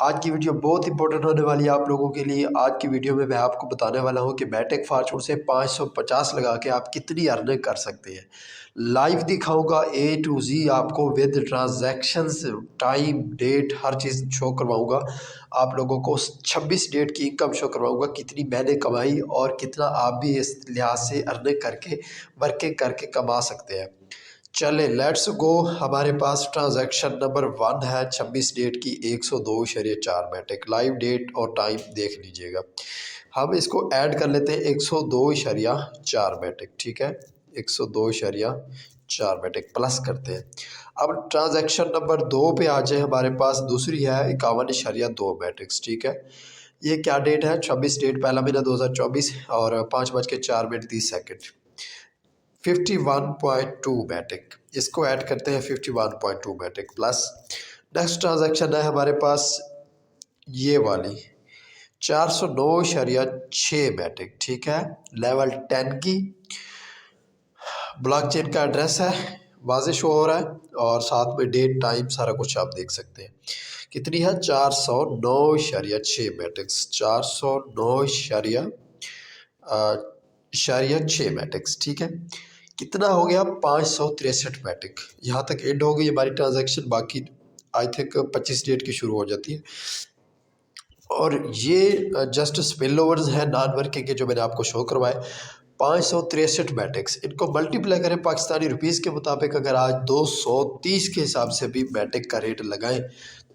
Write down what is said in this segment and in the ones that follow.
आज की वीडियो बहुत इंपॉर्टेंट होने वाली है आप लोगों के लिए। आज की वीडियो में मैं आपको बताने वाला हूं कि मैटेक फॉर्चून से 550 लगा के आप कितनी अर्निंग कर सकते हैं। लाइव दिखाऊंगा ए टू जी आपको विद ट्रांजैक्शंस, टाइम, डेट, हर चीज़ शो करवाऊंगा। आप लोगों को 26 डेट की इनकम शो करवाऊंगा, कितनी मैंने कमाई और कितना आप भी इस लिहाज से अर्निंग करके, वर्किंग करके कमा सकते हैं। चले लेट्स गो। हमारे पास ट्रांजैक्शन नंबर 1 है 26 डेट की 102.4 मैटिक। लाइव डेट और टाइम देख लीजिएगा। हम इसको ऐड कर लेते हैं 102.4 मैटिक। ठीक है, 102.4 मैटिक प्लस करते हैं। अब ट्रांजैक्शन नंबर 2 पे आ जाए, हमारे पास दूसरी है 51.2 मैट्रिक्स। ठीक है, ये क्या डेट है? 26 डेट, पहला महीना 2024 और 5:04 51.2 मैटिक। इसको ऐड करते हैं 51.2 मैटिक प्लस। नेक्स्ट ट्रांजैक्शन है हमारे पास ये वाली 409.6 मैटिक। ठीक है, लेवल 10 की। ब्लॉकचेन का एड्रेस है, वाज़े शो हो रहा है और साथ में डेट, टाइम, सारा कुछ आप देख सकते हैं। कितनी है? 409.6 मैट्रिक्स। 409.6 मैट्रिक्स। ठीक है, कितना हो गया? 563 मैट्रिक। यहाँ तक एंड हो गई हमारी ट्रांजैक्शन। बाकी आई थिंक 25 डेट की शुरू हो जाती है। और ये जस्ट स्पिल ओवर्स है नॉन वर्किंग के जो मैंने आपको शो करवाए। 563 मैट्रिक्स, इनको मल्टीप्लाई करें पाकिस्तानी रुपीज़ के मुताबिक। अगर आज 230 के हिसाब से भी मैट्रिक का रेट लगाएं,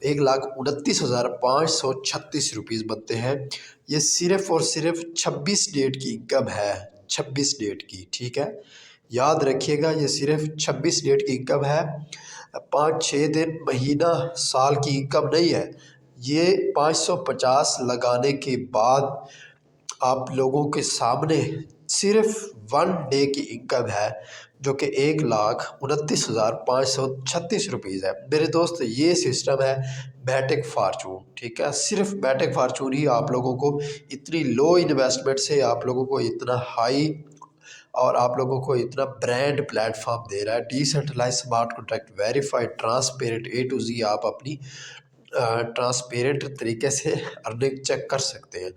1,29,536 रुपीज़ बनते हैं। ये सिर्फ और सिर्फ 26 डेट की इनकम है, 26 डेट की। ठीक है, याद रखिएगा, ये सिर्फ 26 डेट की इनकम है। 5-6 दिन, महीना, साल की इनकम नहीं है ये। 550 लगाने के बाद आप लोगों के सामने सिर्फ 1 डे की इनकम है, जो कि 1,29,536 रुपीज़ है। मेरे दोस्त, ये सिस्टम है मैटिक फॉर्चून। ठीक है, सिर्फ मैटिक फॉर्चून ही आप लोगों को इतनी लो इन्वेस्टमेंट से आप लोगों को इतना हाई और आप लोगों को इतना ब्रांड प्लेटफॉर्म दे रहा है। Decentralize, smart contract, verified, transparent, A to Z आप अपनी ट्रांसपेरेंट तरीके से अर्निंग चेक कर सकते हैं।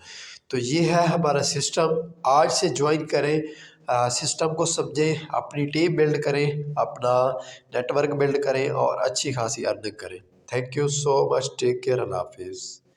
तो ये है हमारा सिस्टम। आज से ज्वाइन करें, सिस्टम को समझें, अपनी टीम बिल्ड करें, अपना नेटवर्क बिल्ड करें और अच्छी खासी अर्निंग करें। Thank you so much, take care, अल्लाह हाफिज़।